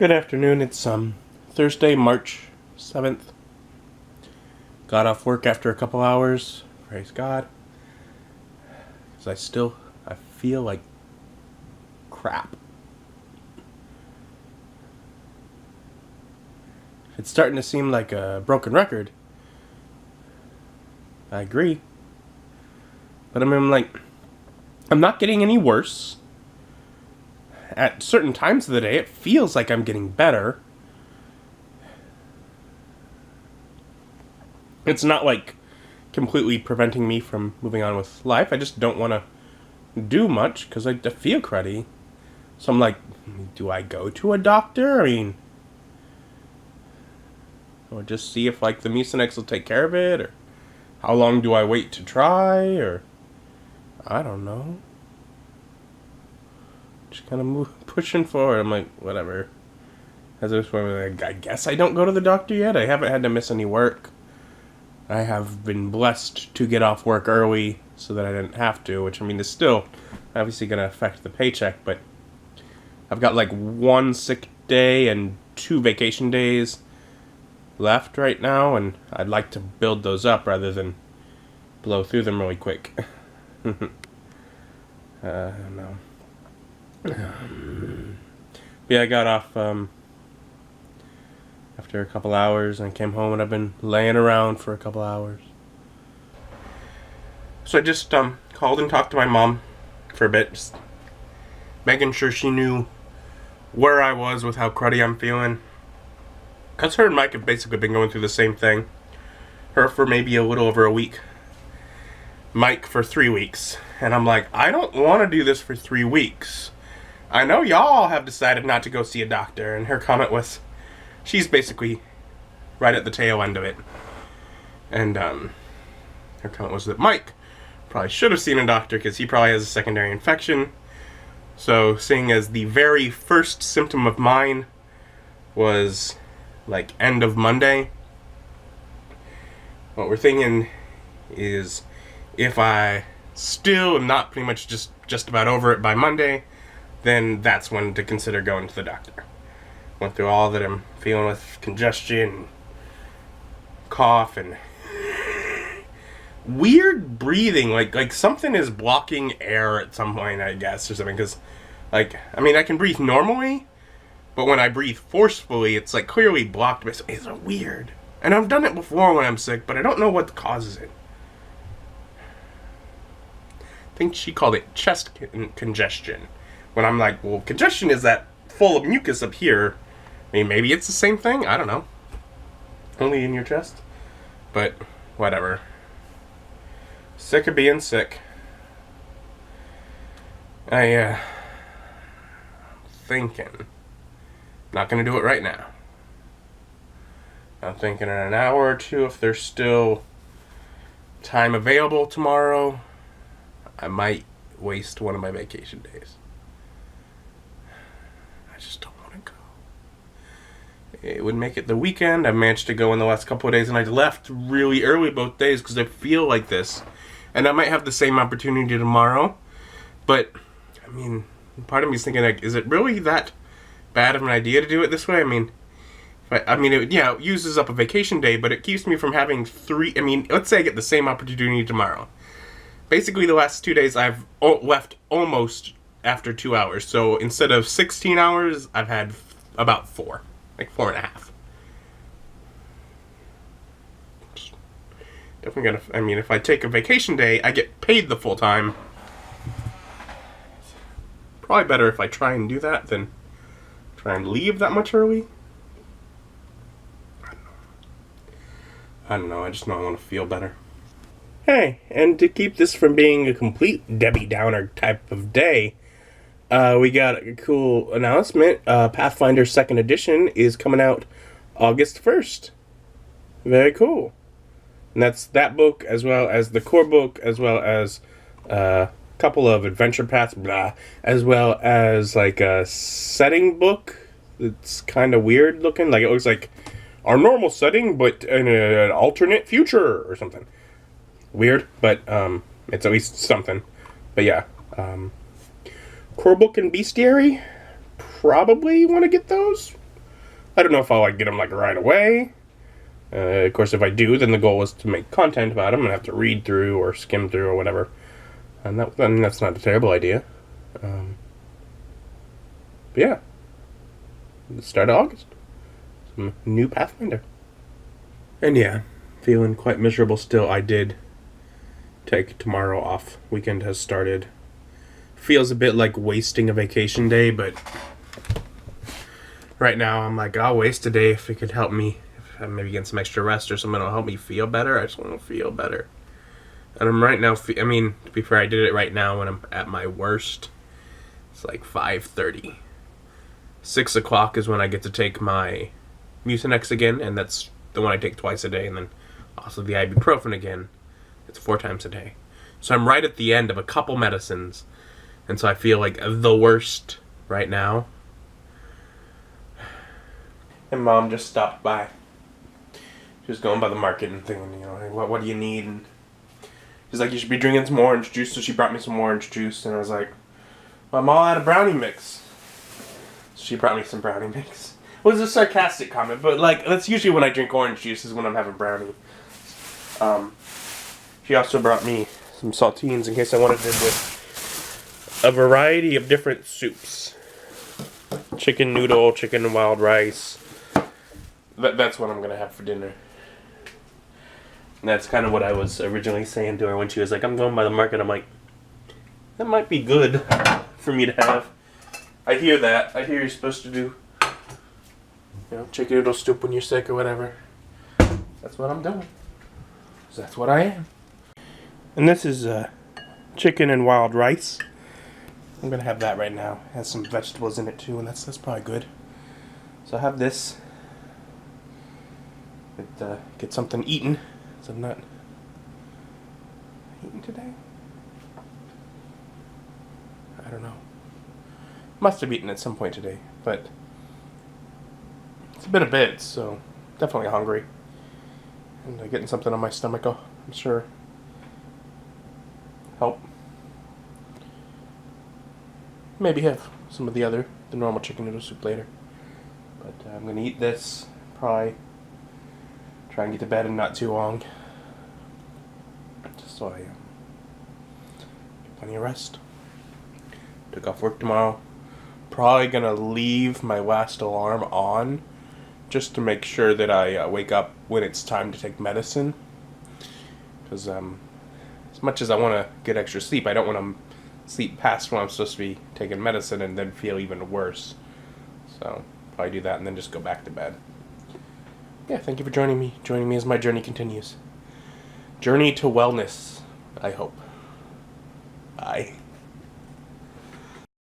Good afternoon. It's Thursday, March 7th. Got off work after a couple hours. Praise God. Because I feel like crap. It's starting to seem like a broken record. I agree. But I'm not getting any worse. At certain times of the day, it feels like I'm getting better. It's not like completely preventing me from moving on with life. I just don't want to do much because I feel cruddy. So I'm like, do I go to a doctor? Or just see if the Mucinex will take care of it, or how long do I wait to try, or I don't know. Just kind of pushing forward. I'm like, whatever. As I was like, I guess I don't go to the doctor yet. I haven't had to miss any work. I have been blessed to get off work early so that I didn't have to, which is still obviously going to affect the paycheck, but I've got 1 sick day and 2 vacation days left right now, and I'd like to build those up rather than blow through them really quick. No. Yeah, I got off after a couple hours and came home, and I've been laying around for a couple hours. So I just called and talked to my mom for a bit, just making sure she knew where I was with how cruddy I'm feeling. Because her and Mike have basically been going through the same thing. Her for maybe a little over a week. Mike for 3 weeks. And I'm like, I don't want to do this for 3 weeks. I know y'all have decided not to go see a doctor. And her comment was, she's basically right at the tail end of it. And her comment was that Mike probably should have seen a doctor because he probably has a secondary infection. So seeing as the very first symptom of mine was end of Monday, what we're thinking is if I still am not pretty much just about over it by Monday, then that's when to consider going to the doctor. Went through all that I'm feeling with congestion, cough, and weird breathing, like something is blocking air at some point, I guess, or something, because I can breathe normally, but when I breathe forcefully, it's clearly blocked. It's weird. And I've done it before when I'm sick, but I don't know what causes it. I think she called it chest congestion. When I'm like, well, congestion is that full of mucus up here. Maybe it's the same thing. I don't know. Only in your chest. But whatever. Sick of being sick. Thinking. Not gonna do it right now. I'm thinking in an hour or two, if there's still time available tomorrow, I might waste one of my vacation days. I just don't want to go. It would make it the weekend. I managed to go in the last couple of days, and I left really early both days because I feel like this. And I might have the same opportunity tomorrow. But, part of me is thinking, is it really that bad of an idea to do it this way? It uses up a vacation day, but it keeps me from having 3. Let's say I get the same opportunity tomorrow. Basically, the last 2 days I've left almost after 2 hours. So instead of 16 hours, I've had about 4. 4.5. Definitely gotta, if I take a vacation day, I get paid the full time. Probably better if I try and do that than try and leave that much early. I don't know. I just know I want to feel better. Hey, and to keep this from being a complete Debbie Downer type of day, we got a cool announcement. Pathfinder 2nd edition is coming out August 1st. Very cool. And that's that book, as well as the core book, as well as a couple of adventure paths, as well as a setting book that's kind of weird looking. It looks like our normal setting, but in an alternate future or something. Weird, but it's at least something. But yeah, core book and bestiary, probably want to get those. I don't know if I'll like get them like right away. Of course, if I do, then the goal is to make content about them and have to read through or skim through or whatever. And that's not a terrible idea. But yeah, the start of August, some new Pathfinder. And yeah, feeling quite miserable still. I did take tomorrow off. Weekend has started. Feels a bit like wasting a vacation day, but right now I'm like, I'll waste a day if it could help me. If I'm maybe getting some extra rest or something will help me feel better. I just want to feel better. And I'm right now, I mean, to be fair, I did it right now when I'm at my worst. It's like 5:30. 6 o'clock is when I get to take my Mucinex again, and that's the one I take twice a day, and then also the ibuprofen again. It's 4 times a day. So I'm right at the end of a couple medicines, and so I feel like the worst right now. And Mom just stopped by. She was going by the market and thinking, you know, hey, what do you need? And she's like, you should be drinking some orange juice. So she brought me some orange juice, and I was like, well, I'm all out of brownie mix. So she brought me some brownie mix. It was a sarcastic comment, but like that's usually when I drink orange juice is when I'm having brownie. She also brought me some saltines in case I wanted it with a variety of different soups. Chicken noodle, chicken and wild rice. That's what I'm going to have for dinner. And that's kind of what I was originally saying to her when she was like, I'm going by the market. I'm like, that might be good for me to have. I hear that. I hear you're supposed to do, you know, chicken noodle soup when you're sick or whatever. That's what I'm doing. That's what I am. And this is chicken and wild rice. I'm going to have that right now. It has some vegetables in it too, and that's probably good. So I have this. Get something eaten. So I'm not eating today. I don't know. Must have eaten at some point today, but it's been a bit, so definitely hungry. And getting something on my stomach, I'm sure, help. Maybe have some of the normal chicken noodle soup later. But I'm going to eat this, probably try and get to bed in not too long. Just so I get plenty of rest. Took off work tomorrow. Probably going to leave my last alarm on just to make sure that I wake up when it's time to take medicine. Because as much as I want to get extra sleep, I don't want to sleep past when I'm supposed to be taking medicine and then feel even worse. So probably do that and then just go back to bed. Yeah, thank you for joining me. Joining me as my journey continues. Journey to wellness, I hope. Bye.